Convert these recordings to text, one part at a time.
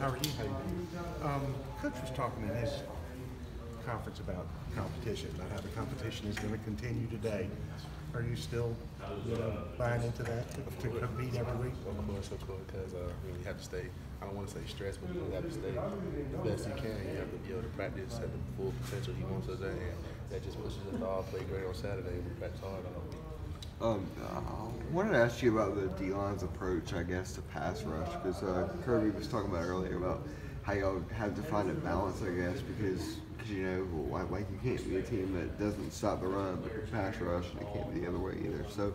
How are you? How you doing? Coach was talking in his conference about competition, about how the competition is going to continue today. Are you still, buying into that to compete every week? Of course, because you have to stay. I don't want to say stressed, but you have to stay the best you can. You have to be able to practice at the full potential he wants us at, and that just pushes us to all play great on Saturday. We practice hard all week. I wanted to ask you about the D-line's approach, I guess, to pass rush, because Kirby was talking about earlier about how y'all have to find a balance, I guess, because you can't be a team that doesn't stop the run but can pass rush, and it can't be the other way either. So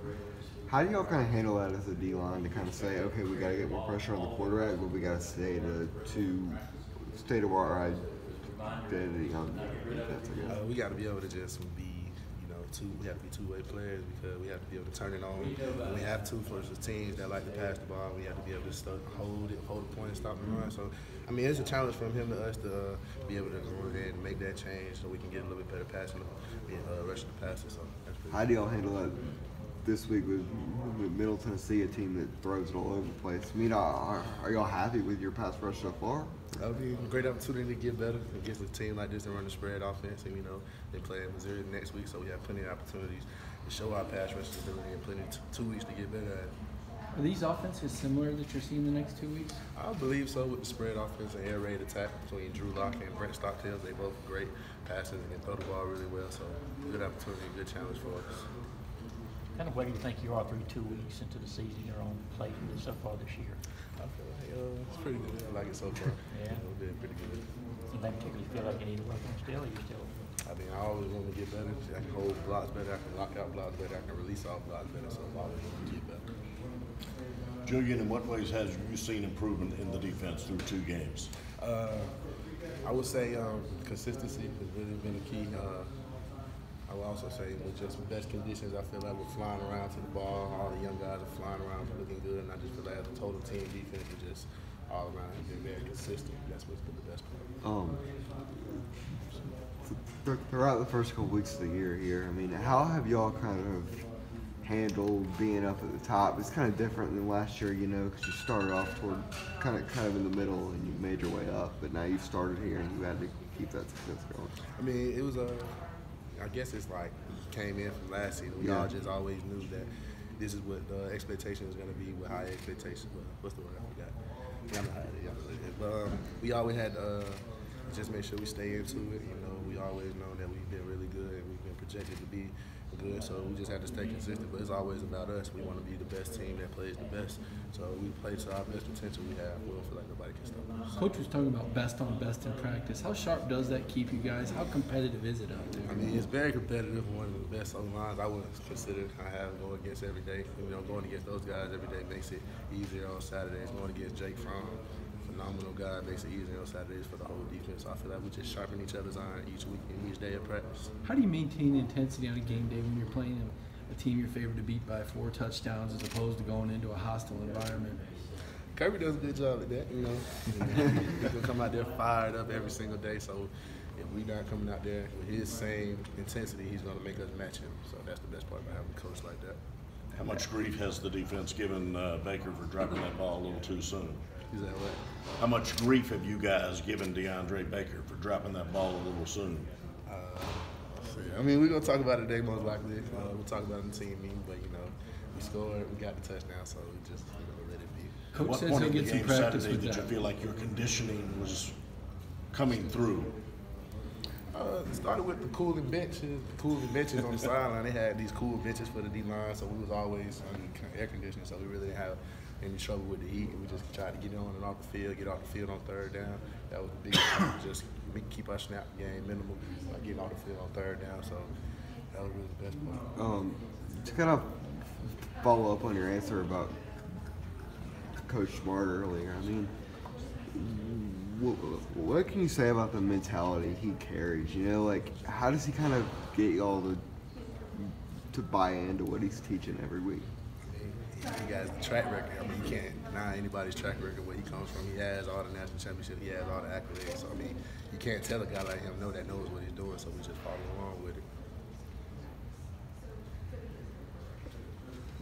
how do y'all kind of handle that as a D-line to kind of say, okay, we got to get more pressure on the quarterback, but we got to stay to our identity on defense, I guess? We got to be able to just be we have to be two-way players because we have to be able to turn it on. We have to for the teams that like to pass the ball. We have to be able to hold the point and stop the run. So, I mean, it's a challenge from him to us to be able to go ahead and make that change so we can get a little bit better passing, rushing the passes. So how do y'all handle that this week with Middle Tennessee, a team that throws it all over the place? I mean, are y'all happy with your pass rush so far? That would be a great opportunity to get better against a team like this and run the spread offense. And, they play in Missouri next week, so we have plenty of opportunities to show our pass rush ability and plenty of 2 weeks to get better at it. Are these offenses similar that you're seeing the next 2 weeks? I believe so with the spread offense and air raid attack between Drew Lock and Brent Stocktails. They both great passes and they throw the ball really well, so good opportunity, good challenge for us. Kind of where do you think you are through 2 weeks into the season you're on play so far this year? I feel like it's pretty good. I like it so far. Yeah. We've been pretty good. Anything particularly feel like you need to work on still, or you still? I mean, I always want to get better. I can hold blocks better. I can lock out blocks better. I can release off blocks better. So I always want to get better. Julian, in what ways has you seen improvement in the defense through 2 games? I would say consistency has really been a key. I would also say with just best conditions, I feel like we're flying around to the ball. All the young guys are flying around, looking good, and I just feel like as a total team defense is just all around has been very consistent. That's what's been the best part. Throughout the first couple weeks of the year here, I mean, how have y'all kind of handled being up at the top? It's kind of different than last year, because you started off toward kind of in the middle and you made your way up, but now you've started here and you had to keep that success going. I mean, it was I guess it's like came in from last season. We all just always knew that this is what the expectation is going to be with high expectations. What's the word? I forgot. But we always had just make sure we stay into it. We always know that we've been really good and we've been projected to be good, so we just have to stay consistent. But it's always about us. We want to be the best team that plays the best. So we play to our best potential we have. We don't feel like nobody can stop us. Coach was talking about best on best in practice. How sharp does that keep you guys? How competitive is it out there? I mean, it's very competitive. One of the best lines I would consider I have going against every day. Going against those guys every day makes it easier on Saturdays. Going against Jake Fromm, phenomenal guy, makes it easier on Saturdays for the whole defense. So I feel like we just sharpen each other's iron each week and each day of practice. How do you maintain intensity on a game day when you're playing a team you're favored to beat by 4 touchdowns as opposed to going into a hostile environment? Kirby does a good job at that, He's going to come out there fired up every single day. So if we're not coming out there with his same intensity, he's going to make us match him. So that's the best part about having a coach like that. How much grief has the defense given Baker for dropping that ball a little too soon? Is that right? How much grief have you guys given DeAndre Baker for dropping that ball a little soon? I mean, we're going to talk about it today most likely. We'll talk about it in the team meeting, but, we scored, we got the touchdown, so we just let it be. Coach What says point he'll in the get some game practice Saturday with did that. you feel like your conditioning was coming through? It started with the cooling benches on the sideline. They had these cool benches for the D-line, so we was always under air conditioning, so we really didn't have any trouble with the heat. We just tried to get on and off the field, get off the field on 3rd down. That was the biggest thing, just we keep our snap game minimal, getting off the field on 3rd down, so that was really the best part. To kind of follow up on your answer about Coach Smart earlier, I mean, what can you say about the mentality he carries? How does he kind of get y'all to buy into what he's teaching every week? He got the track record. I mean, you can't deny anybody's track record where he comes from. He has all the national championships. He has all the accolades. So, I mean, you can't tell a guy like him that knows what he's doing, so we just follow along with it.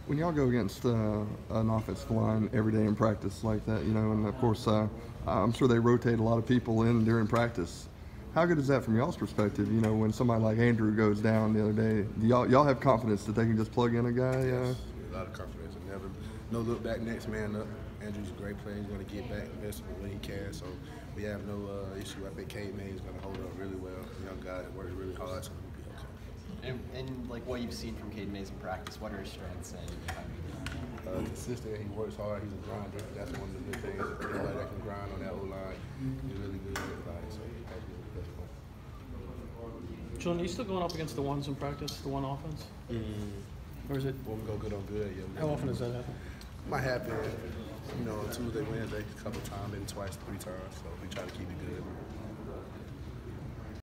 When y'all go against an offensive line every day in practice like that, and of course, I'm sure they rotate a lot of people in during practice. How good is that from y'all's perspective? When somebody like Andrew goes down the other day, do y'all have confidence that they can just plug in a guy? Yes, a lot of confidence. And no look back, next man up. Andrew's a great player. He's going to get back investment when he can. So we have no issue. I think Cade May is going to hold up really well. Young guy that works really hard, so we'll be okay. And like what you've seen from Cade Mays in practice, what are his strengths and Consistent. He works hard. He's a grinder. That's one of the good things. Anybody that can grind on that O-line is really good. So that's really the best part. Julian, are you still going up against the ones in practice, the one offense? Or is it? When we go good on good, yeah. How often does that happen? Might happen, on Tuesday, Wednesday, a couple times, maybe twice, 3 times. So we try to keep it good.